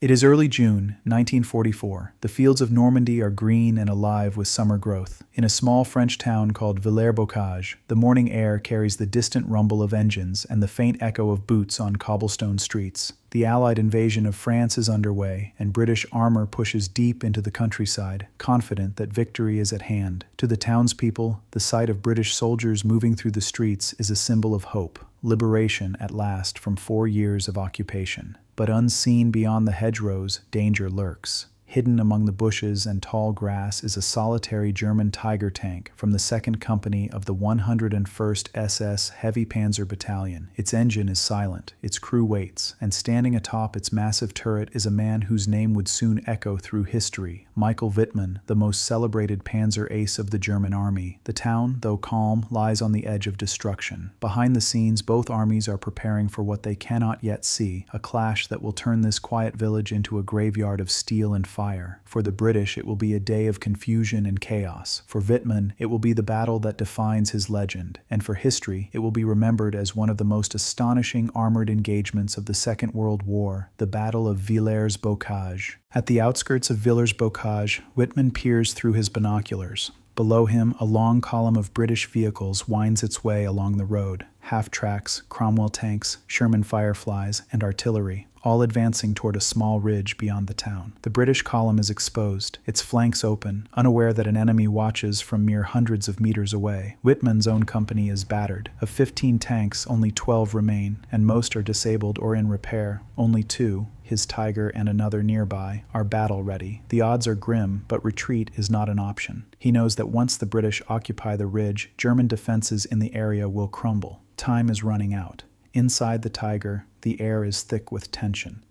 It is early June, 1944. The fields of Normandy are green and alive with summer growth. In a small French town called Villers-Bocage, the morning air carries the distant rumble of engines and the faint echo of boots on cobblestone streets. The Allied invasion of France is underway, and British armor pushes deep into the countryside, confident that victory is at hand. To the townspeople, the sight of British soldiers moving through the streets is a symbol of hope, liberation at last from 4 years of occupation. But unseen beyond the hedgerows, danger lurks. Hidden among the bushes and tall grass is a solitary German Tiger tank from the 2nd Company of the 101st SS Heavy Panzer Battalion. Its engine is silent, its crew waits, and standing atop its massive turret is a man whose name would soon echo through history, Michael Wittmann, the most celebrated Panzer ace of the German army. The town, though calm, lies on the edge of destruction. Behind the scenes, both armies are preparing for what they cannot yet see, a clash that will turn this quiet village into a graveyard of steel and fire. For the British, it will be a day of confusion and chaos. For Wittmann, it will be the battle that defines his legend. And for history, it will be remembered as one of the most astonishing armored engagements of the Second World War, the Battle of Villers-Bocage. At the outskirts of Villers-Bocage, Wittmann peers through his binoculars. Below him, a long column of British vehicles winds its way along the road. Half-tracks, Cromwell tanks, Sherman Fireflies, and artillery, all advancing toward a small ridge beyond the town. The British column is exposed, its flanks open, unaware that an enemy watches from mere hundreds of meters away. Wittmann's own company is battered. Of 15 tanks, only 12 remain, and most are disabled or in repair. Only 2, his Tiger and another nearby, are battle-ready. The odds are grim, but retreat is not an option. He knows that once the British occupy the ridge, German defenses in the area will crumble. Time is running out. Inside the Tiger, the air is thick with tension.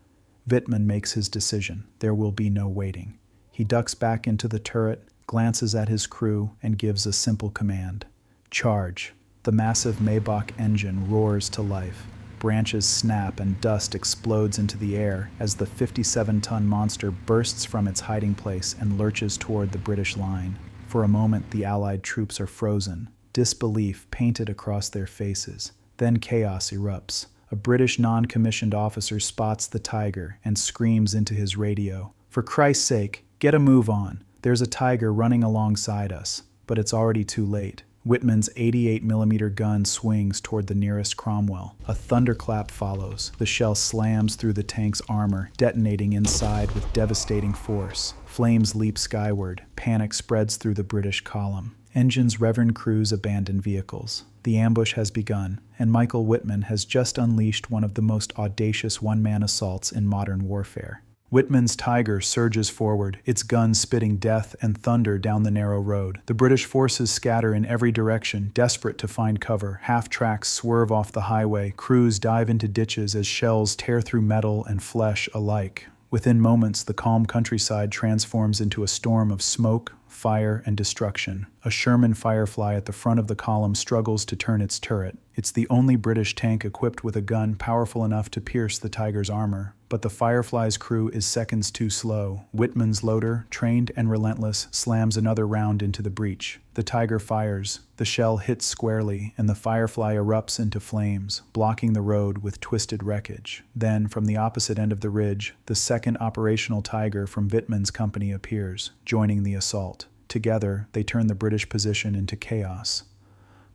Wittmann makes his decision. There will be no waiting. He ducks back into the turret, glances at his crew, and gives a simple command. Charge. The massive Maybach engine roars to life. Branches snap and dust explodes into the air as the 57-ton monster bursts from its hiding place and lurches toward the British line. For a moment, the Allied troops are frozen, disbelief painted across their faces. Then chaos erupts. A British non-commissioned officer spots the Tiger and screams into his radio, "For Christ's sake, get a move on. There's a Tiger running alongside us." But it's already too late. Wittmann's 88mm gun swings toward the nearest Cromwell. A thunderclap follows. The shell slams through the tank's armor, detonating inside with devastating force. Flames leap skyward. Panic spreads through the British column. Engines rev and crews abandon vehicles. The ambush has begun, and Michael Wittmann has just unleashed one of the most audacious one-man assaults in modern warfare. Wittmann's Tiger surges forward, its guns spitting death and thunder down the narrow road. The British forces scatter in every direction, desperate to find cover. Half-tracks swerve off the highway, crews dive into ditches as shells tear through metal and flesh alike. Within moments, the calm countryside transforms into a storm of smoke, fire, and destruction. A Sherman Firefly at the front of the column struggles to turn its turret. It's the only British tank equipped with a gun powerful enough to pierce the Tiger's armor. But the Firefly's crew is seconds too slow. Wittmann's loader, trained and relentless, slams another round into the breach. The Tiger fires. The shell hits squarely, and the Firefly erupts into flames, blocking the road with twisted wreckage. Then, from the opposite end of the ridge, the second operational Tiger from Wittmann's company appears, joining the assault. Together, they turn the British position into chaos.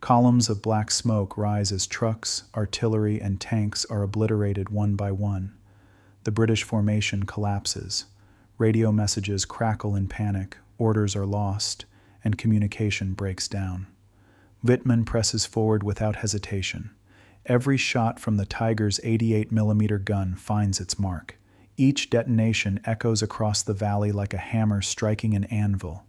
Columns of black smoke rise as trucks, artillery, and tanks are obliterated one by one. The British formation collapses. Radio messages crackle in panic, orders are lost, and communication breaks down. Wittmann presses forward without hesitation. Every shot from the Tiger's 88mm gun finds its mark. Each detonation echoes across the valley like a hammer striking an anvil.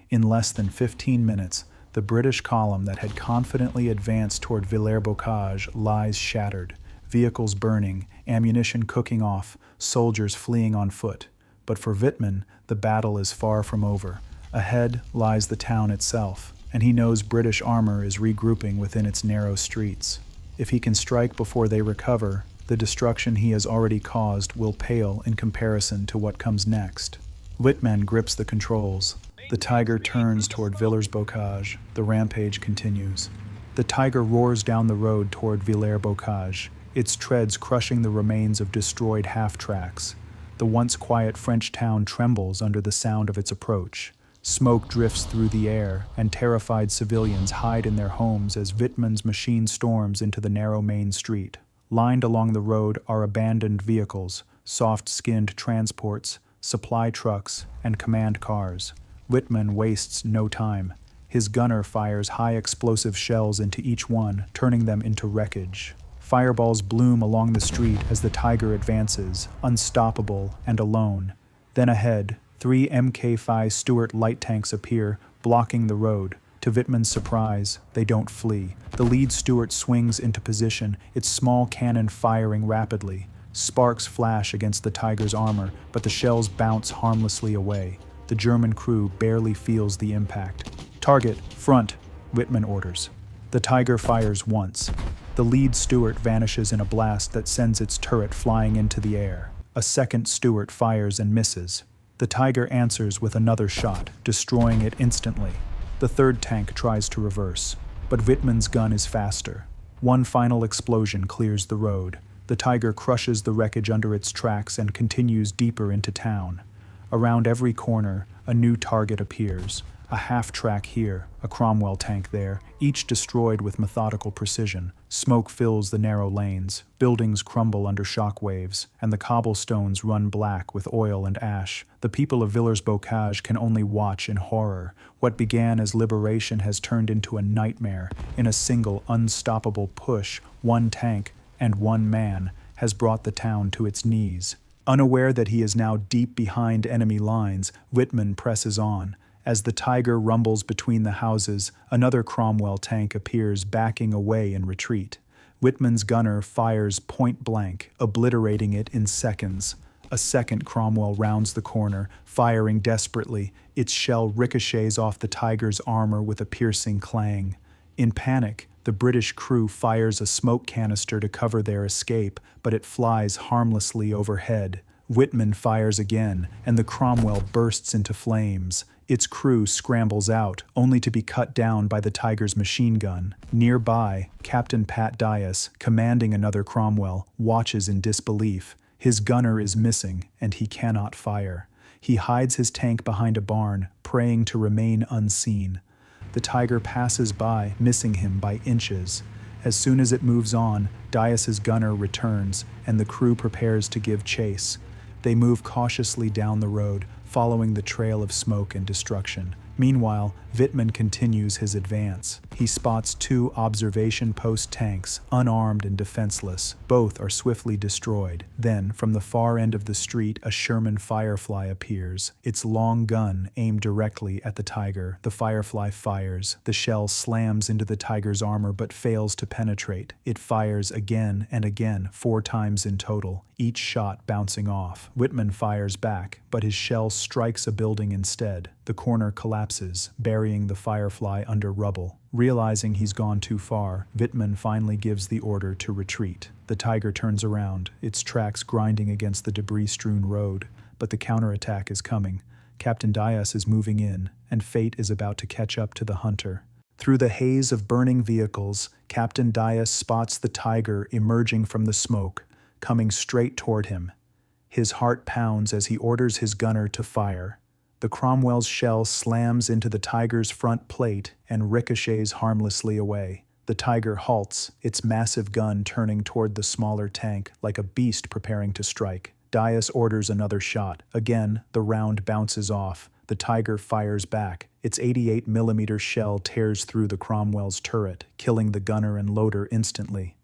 In less than 15 minutes, the British column that had confidently advanced toward Villers-Bocage lies shattered, vehicles burning, ammunition cooking off, soldiers fleeing on foot. But for Wittmann, the battle is far from over. Ahead lies the town itself, and he knows British armor is regrouping within its narrow streets. If he can strike before they recover, the destruction he has already caused will pale in comparison to what comes next. Wittmann grips the controls. The Tiger turns toward Villers-Bocage. The rampage continues. The Tiger roars down the road toward Villers-Bocage, its treads crushing the remains of destroyed half-tracks. The once quiet French town trembles under the sound of its approach. Smoke drifts through the air, and terrified civilians hide in their homes as Wittmann's machine storms into the narrow main street. Lined along the road are abandoned vehicles, soft-skinned transports, supply trucks, and command cars. Wittmann wastes no time. His gunner fires high-explosive shells into each one, turning them into wreckage. Fireballs bloom along the street as the Tiger advances, unstoppable and alone. Then ahead, 3 Mk5 Stuart light tanks appear, blocking the road. To Wittmann's surprise, they don't flee. The lead Stuart swings into position, its small cannon firing rapidly. Sparks flash against the Tiger's armor, but the shells bounce harmlessly away. The German crew barely feels the impact. "Target, front," Wittmann orders. The Tiger fires once. The lead Stuart vanishes in a blast that sends its turret flying into the air. A second Stuart fires and misses. The Tiger answers with another shot, destroying it instantly. The third tank tries to reverse, but Wittmann's gun is faster. One final explosion clears the road. The Tiger crushes the wreckage under its tracks and continues deeper into town. Around every corner, a new target appears. A half-track here, a Cromwell tank there, each destroyed with methodical precision. Smoke fills the narrow lanes, buildings crumble under shock waves, and the cobblestones run black with oil and ash. The people of Villers-Bocage can only watch in horror. What began as liberation has turned into a nightmare. In a single, unstoppable push, one tank and one man has brought the town to its knees. Unaware that he is now deep behind enemy lines, Wittmann presses on. As the Tiger rumbles between the houses, another Cromwell tank appears, backing away in retreat. Wittmann's gunner fires point blank, obliterating it in seconds. A second Cromwell rounds the corner, firing desperately. Its shell ricochets off the Tiger's armor with a piercing clang. In panic, the British crew fires a smoke canister to cover their escape, but it flies harmlessly overhead. Wittmann fires again, and the Cromwell bursts into flames. Its crew scrambles out, only to be cut down by the Tiger's machine gun. Nearby, Captain Pat Dias, commanding another Cromwell, watches in disbelief. His gunner is missing, and he cannot fire. He hides his tank behind a barn, praying to remain unseen. The Tiger passes by, missing him by inches. As soon as it moves on, Dias's gunner returns, and the crew prepares to give chase. They move cautiously down the road, following the trail of smoke and destruction. Meanwhile, Wittmann continues his advance. He spots 2 observation post tanks, unarmed and defenseless. Both are swiftly destroyed. Then, from the far end of the street, a Sherman Firefly appears, its long gun aimed directly at the Tiger. The Firefly fires. The shell slams into the Tiger's armor but fails to penetrate. It fires again and again, 4 times in total, each shot bouncing off. Wittmann fires back, but his shell strikes a building instead. The corner collapses, burying the Firefly under rubble. Realizing he's gone too far, Wittmann finally gives the order to retreat. The Tiger turns around, its tracks grinding against the debris-strewn road, but the counterattack is coming. Captain Dias is moving in, and fate is about to catch up to the hunter. Through the haze of burning vehicles, Captain Dias spots the Tiger emerging from the smoke, coming straight toward him. His heart pounds as he orders his gunner to fire. The Cromwell's shell slams into the Tiger's front plate and ricochets harmlessly away. The Tiger halts, its massive gun turning toward the smaller tank like a beast preparing to strike. Dias orders another shot. Again, the round bounces off. The Tiger fires back. Its 88mm shell tears through the Cromwell's turret, killing the gunner and loader instantly.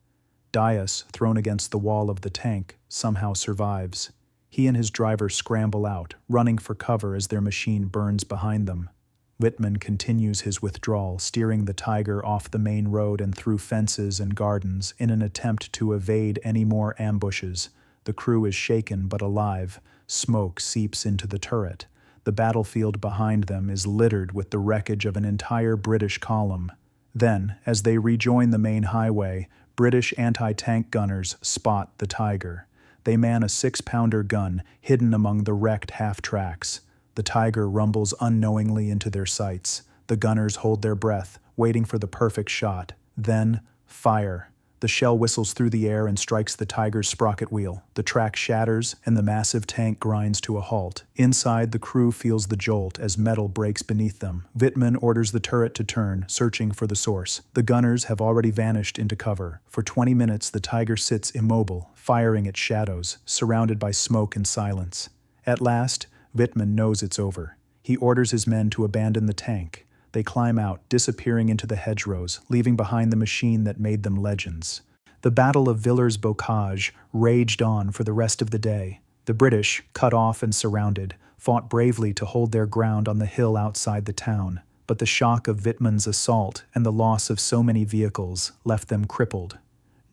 Dias, thrown against the wall of the tank, somehow survives. He and his driver scramble out, running for cover as their machine burns behind them. Wittmann continues his withdrawal, steering the Tiger off the main road and through fences and gardens in an attempt to evade any more ambushes. The crew is shaken but alive. Smoke seeps into the turret. The battlefield behind them is littered with the wreckage of an entire British column. Then, as they rejoin the main highway, British anti-tank gunners spot the Tiger. They man a 6-pounder gun hidden among the wrecked half-tracks. The Tiger rumbles unknowingly into their sights. The gunners hold their breath, waiting for the perfect shot. Then, fire. The shell whistles through the air and strikes the Tiger's sprocket wheel. The track shatters, and the massive tank grinds to a halt. Inside, the crew feels the jolt as metal breaks beneath them. Wittmann orders the turret to turn, searching for the source. The gunners have already vanished into cover. For 20 minutes, the Tiger sits immobile, firing at shadows, surrounded by smoke and silence. At last, Wittmann knows it's over. He orders his men to abandon the tank. They climb out, disappearing into the hedgerows, leaving behind the machine that made them legends. The Battle of Villers-Bocage raged on for the rest of the day. The British, cut off and surrounded, fought bravely to hold their ground on the hill outside the town. But the shock of Wittmann's assault and the loss of so many vehicles left them crippled.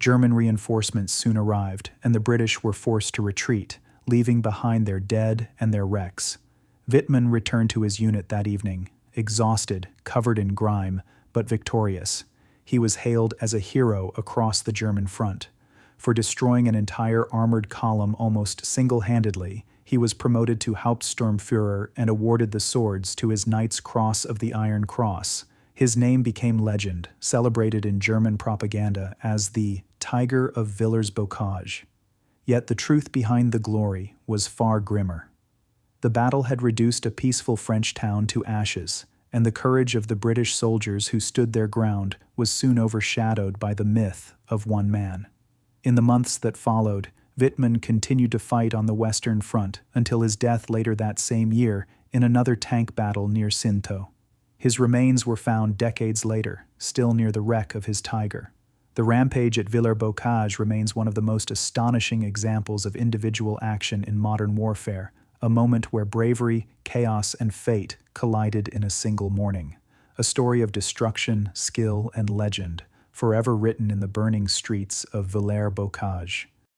German reinforcements soon arrived, and the British were forced to retreat, leaving behind their dead and their wrecks. Wittmann returned to his unit that evening, exhausted, covered in grime, but victorious. He was hailed as a hero across the German front. For destroying an entire armored column almost single-handedly, he was promoted to Hauptsturmführer and awarded the swords to his Knight's Cross of the Iron Cross. His name became legend, celebrated in German propaganda as the Tiger of Villers-Bocage. Yet the truth behind the glory was far grimmer. The battle had reduced a peaceful French town to ashes, and the courage of the British soldiers who stood their ground was soon overshadowed by the myth of one man. In the months that followed, Wittmann continued to fight on the Western Front until his death later that same year in another tank battle near Sinto. His remains were found decades later, still near the wreck of his Tiger. The rampage at Villers-Bocage remains one of the most astonishing examples of individual action in modern warfare, a moment where bravery, chaos, and fate collided in a single morning. A story of destruction, skill, and legend, forever written in the burning streets of Villers-Bocage.